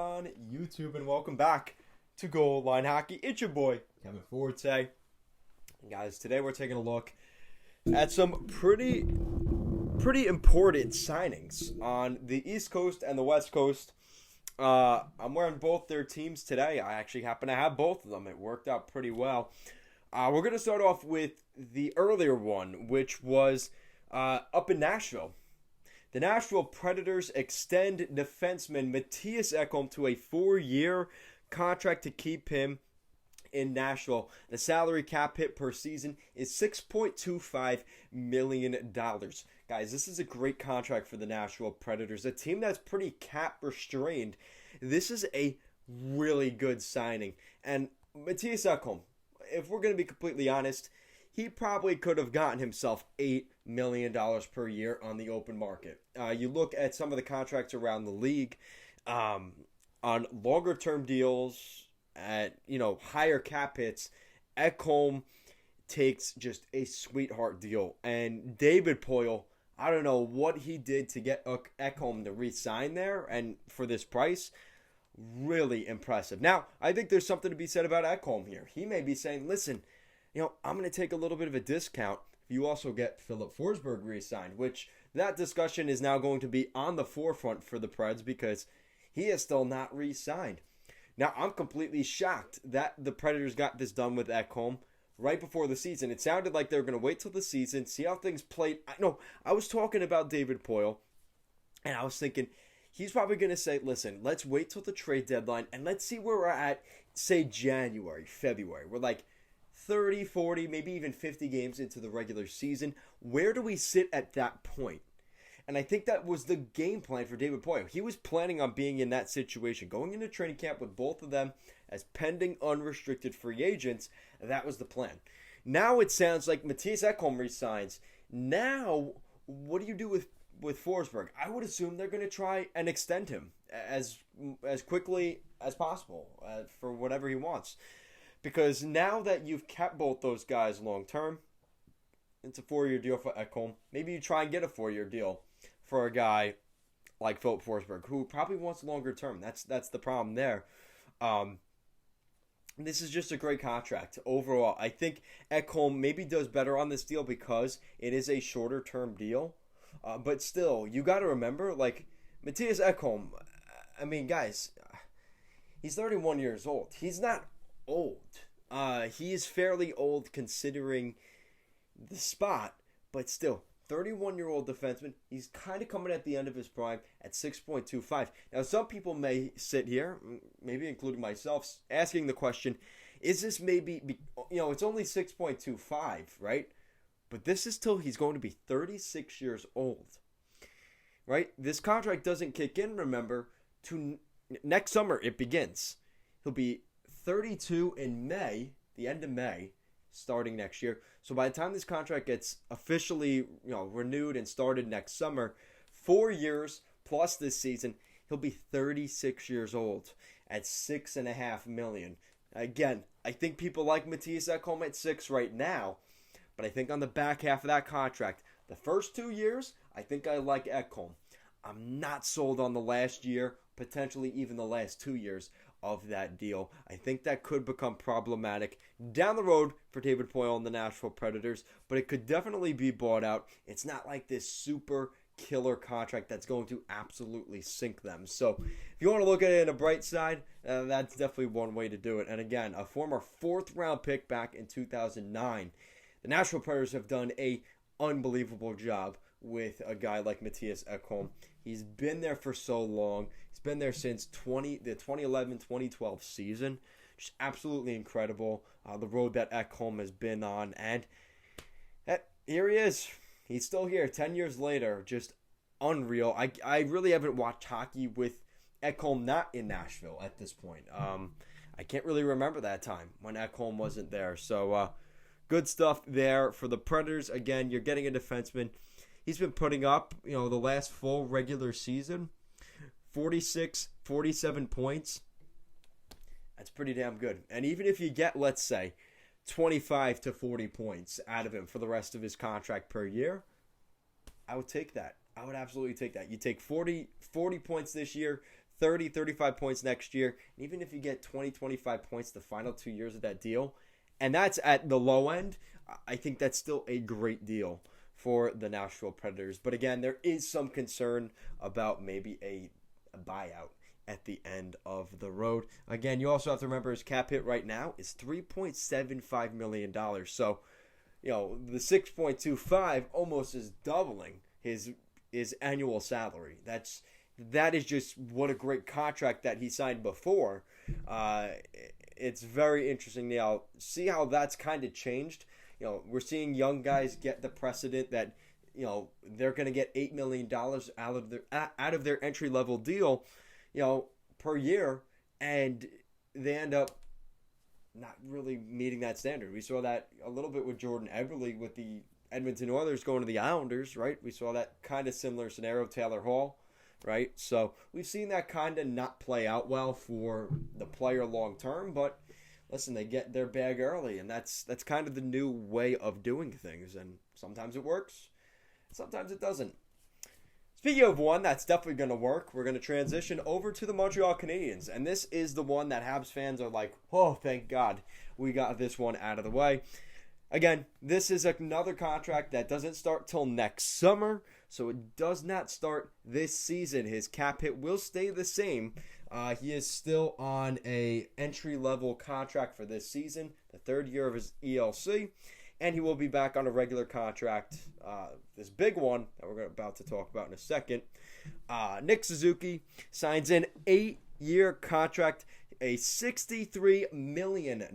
on YouTube, and welcome back to Goal Line Hockey. It's your boy, Kevin Forte. And guys, today we're taking a look at some pretty important signings on the East Coast and the West Coast. I'm wearing both their teams today. I actually happen to have both of them. It worked out pretty well. We're going to start off with the earlier one, which was up in Nashville. The Nashville Predators extend defenseman Mattias Ekholm to a 4-year contract to keep him in Nashville. The salary cap hit per season is $6.25 million. Guys, this is a great contract for the Nashville Predators, a team that's pretty cap restrained. This is a really good signing. And Mattias Ekholm, if we're going to be completely honest, he probably could have gotten himself $8 million per year on the open market. You look at some of the contracts around the league on longer-term deals at higher cap hits. Ekholm takes just a sweetheart deal. And David Poile, I don't know what he did to get Ekholm to re-sign there and for this price. Really impressive. Now, I think there's something to be said about Ekholm here. He may be saying, listen, I'm going to take a little bit of a discount if you also get Philip Forsberg re-signed, which that discussion is now going to be on the forefront for the Preds because he is still not re-signed. Now, I'm completely shocked that the Predators got this done with Ekholm right before the season. It sounded like they were going to wait till the season, see how things played. I was talking about David Poile, and I was thinking, he's probably going to say, listen, let's wait till the trade deadline, and let's see where we're at, say, January, February. We're like 30, 40, maybe even 50 games into the regular season. Where do we sit at that point? And I think that was the game plan for David Poile. He was planning on being in that situation, going into training camp with both of them as pending unrestricted free agents. That was the plan. Now it sounds like Mattias Ekholm resigns. Now, what do you do with Forsberg? I would assume they're going to try and extend him as quickly as possible for whatever he wants. Because now that you've kept both those guys long term, it's a 4-year deal for Ekholm. Maybe you try and get a 4-year deal for a guy like Philip Forsberg, who probably wants longer term. That's the problem there. This is just a great contract overall. I think Ekholm maybe does better on this deal because it is a shorter term deal. But still, you got to remember, like, Mattias Ekholm, I mean, guys, he's 31 years old. He's not old. He is fairly old considering the spot, but still, 31-year-old defenseman. He's kind of coming at the end of his prime at 6.25. Now, some people may sit here, maybe including myself, asking the question, is this maybe, it's only 6.25, right? But this is till he's going to be 36 years old, right? This contract doesn't kick in, remember, to next summer it begins. He'll be 32 in May, the end of May, starting next year. So by the time this contract gets officially, renewed and started next summer, 4 years plus this season, he'll be 36 years old at $6.5 million. Again, I think people like Mattias Ekholm at 6 right now, but I think on the back half of that contract, the first 2 years, I think I like Ekholm. I'm not sold on the last year, potentially even the last 2 years of that deal. I think that could become problematic down the road for David Poile and the Nashville Predators, but it could definitely be bought out. It's not like this super killer contract that's going to absolutely sink them. So if you want to look at it in a bright side, that's definitely one way to do it. And again, a former 4th-round pick back in 2009. The Nashville Predators have done a unbelievable job with a guy like Mattias Ekholm. He's been there for so long. He's been there since the 2011-2012 season. Just absolutely incredible. The road that Ekholm has been on. And here he is. He's still here 10 years later. Just unreal. I really haven't watched hockey with Ekholm not in Nashville at this point. I can't really remember that time when Ekholm wasn't there. So good stuff there for the Predators. Again, you're getting a defenseman. He's been putting up, the last full regular season, 46, 47 points. That's pretty damn good. And even if you get, let's say, 25 to 40 points out of him for the rest of his contract per year, I would take that. I would absolutely take that. You take 40 points this year, 30, 35 points next year. And even if you get 20, 25 points the final 2 years of that deal, and that's at the low end, I think that's still a great deal for the Nashville Predators. But again, there is some concern about maybe a buyout at the end of the road. Again, you also have to remember his cap hit right now is $3.75 million. So, the 6.25 almost is doubling his annual salary. That is just what a great contract that he signed before. It's very interesting now. See how that's kind of changed. We're seeing young guys get the precedent that they're going to get $8 million out of their entry level deal, per year, and they end up not really meeting that standard. We saw that a little bit with Jordan Eberle with the Edmonton Oilers going to the Islanders, right? We saw that kind of similar scenario, Taylor Hall, right? So we've seen that kind of not play out well for the player long term, but listen, they get their bag early, and that's kind of the new way of doing things, and sometimes it works, sometimes it doesn't. Speaking of one that's definitely going to work, we're going to transition over to the Montreal Canadiens, and this is the one that Habs fans are like, oh, thank God we got this one out of the way. Again, this is another contract that doesn't start till next summer, so it does not start this season. His cap hit will stay the same. He is still on a entry-level contract for this season, the third year of his ELC, and he will be back on a regular contract, this big one that we're about to talk about in a second. Nick Suzuki signs an 8-year contract, a $63 million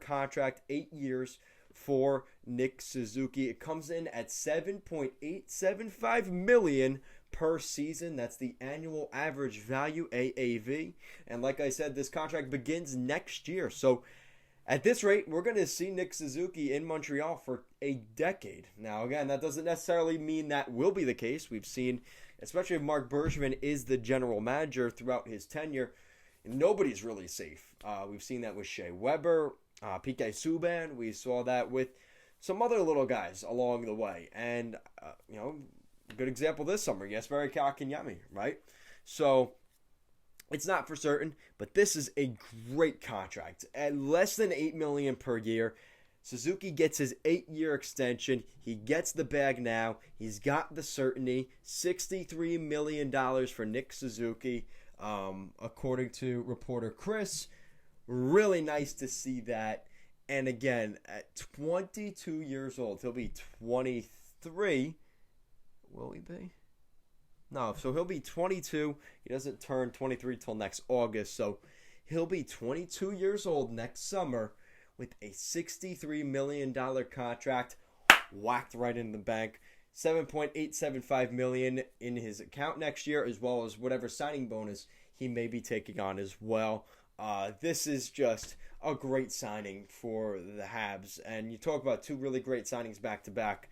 contract, 8 years for Nick Suzuki. It comes in at $7.875 million per season. That's the annual average value, AAV. And like I said, this contract begins next year. So at this rate, we're going to see Nick Suzuki in Montreal for a decade. Now, again, that doesn't necessarily mean that will be the case. We've seen, especially if Marc Bergevin is the general manager throughout his tenure, nobody's really safe. We've seen that with Shea Weber, PK Subban. We saw that with some other little guys along the way. And, a good example this summer, Jesperi Kotkaniemi, right? So it's not for certain, but this is a great contract. At less than $8 million per year, Suzuki gets his 8-year extension. He gets the bag now. He's got the certainty. $63 million for Nick Suzuki, according to reporter Chris. Really nice to see that. And again, at 22 years old, he'll be 23. Will he be? No, so he'll be 22. He doesn't turn 23 till next August, so he'll be 22 years old next summer with a $63 million contract whacked right in the bank. $7.875 million in his account next year, as well as whatever signing bonus he may be taking on as well. This is just a great signing for the Habs, and you talk about two really great signings back-to-back.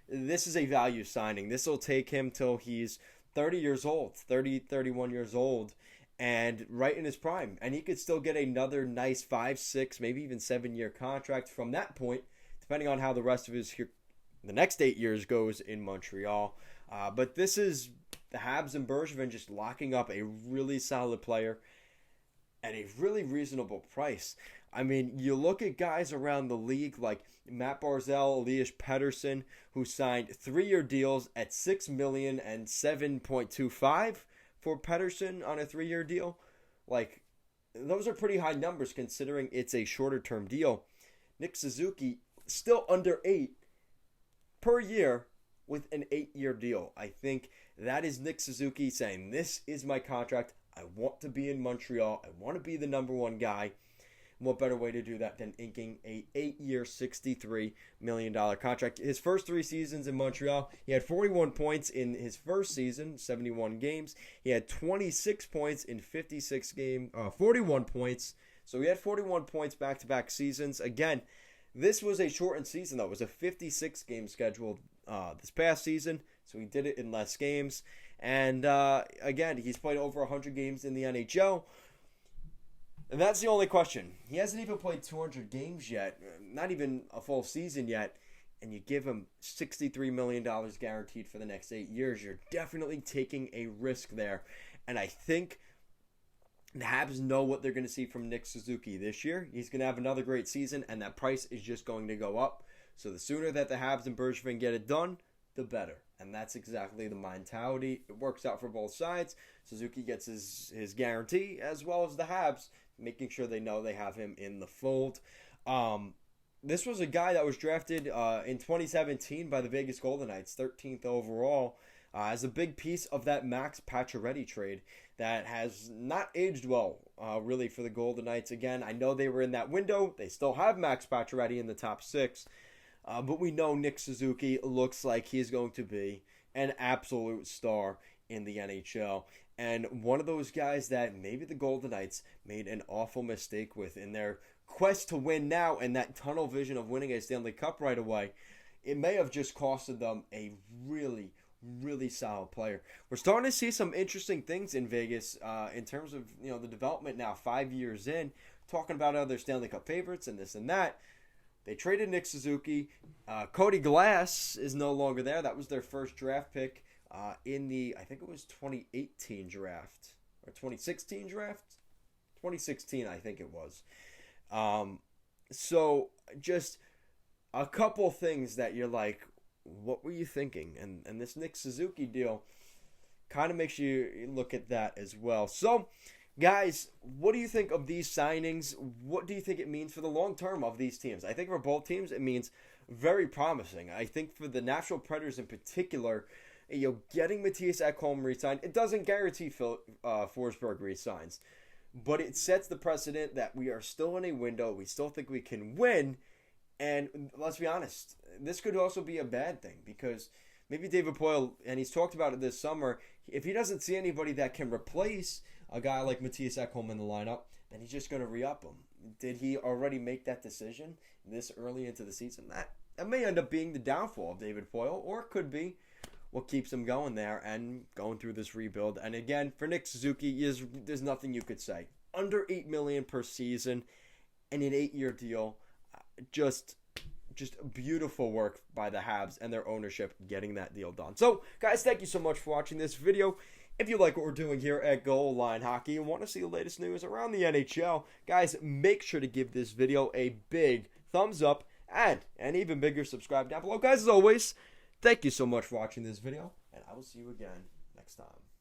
This is a value signing. This will take him till he's 30 years old, 31 years old, and right in his prime. And he could still get another nice 5, 6, maybe even 7-year contract from that point, depending on how the rest of the next 8 years goes in Montreal. But this is the Habs and Bergevin just locking up a really solid player at a really reasonable price. I mean, you look at guys around the league like Matt Barzal, Elias Pettersson, who signed 3-year deals at $6 million and $7.25 for Pettersson on a 3-year deal. Like, those are pretty high numbers considering it's a shorter term deal. Nick Suzuki still under 8 per year with an 8-year deal. I think that is Nick Suzuki saying, this is my contract. I want to be in Montreal. I want to be the number one guy. What better way to do that than inking a 8-year, $63 million contract? His first 3 seasons in Montreal, he had 41 points in his first season, 71 games. He had 26 points in 41 points. So he had 41 points back-to-back seasons. Again, this was a shortened season, though. It was a 56-game schedule this past season, so he did it in less games. And, again, he's played over 100 games in the NHL. And that's the only question. He hasn't even played 200 games yet, not even a full season yet, and you give him $63 million guaranteed for the next 8 years. You're definitely taking a risk there. And I think The Habs know what they're going to see from Nick Suzuki this year. He's going to have another great season, and that price is just going to go up. So the sooner that the Habs and Bergevin get it done, the better. And that's exactly the mentality. It works out for both sides. Suzuki gets his guarantee, as well as the Habs, making sure they know they have him in the fold. This was a guy that was drafted in 2017 by the Vegas Golden Knights, 13th overall, as a big piece of that Max Pacioretty trade that has not aged well, really, for the Golden Knights. Again, I know they were in that window. They still have Max Pacioretty in the top 6. But we know Nick Suzuki looks like he's going to be an absolute star in the NHL. And one of those guys that maybe the Golden Knights made an awful mistake with in their quest to win now and that tunnel vision of winning a Stanley Cup right away. It may have just costed them a really, really solid player. We're starting to see some interesting things in Vegas in terms of the development now 5 years in, talking about other Stanley Cup favorites and this and that. They traded Nick Suzuki. Cody Glass is no longer there. That was their first draft pick in the, I think it was 2018 draft. Or 2016 draft? 2016, I think it was. So, just a couple things that you're like, what were you thinking? And this Nick Suzuki deal kind of makes you look at that as well. So, guys, what do you think of these signings? What do you think it means for the long term of these teams? I think for both teams, it means very promising. I think for the Nashville Predators in particular, getting Matthias Ekholm re-signed, it doesn't guarantee Forsberg re-signs, but it sets the precedent that we are still in a window. We still think we can win, and let's be honest, this could also be a bad thing because maybe David Poile, and he's talked about it this summer, if he doesn't see anybody that can replace a guy like Matthias Ekholm in the lineup, then he's just going to re-up him. Did he already make that decision this early into the season? That may end up being the downfall of David Poile, or it could be what keeps him going there and going through this rebuild. And again, for Nick Suzuki, there's nothing you could say. Under $8 million per season and an 8-year deal, just beautiful work by the Habs and their ownership getting that deal done. So, guys, thank you so much for watching this video. If you like what we're doing here at Goal Line Hockey and want to see the latest news around the NHL, guys, make sure to give this video a big thumbs up and an even bigger subscribe down below. Guys, as always, thank you so much for watching this video, and I will see you again next time.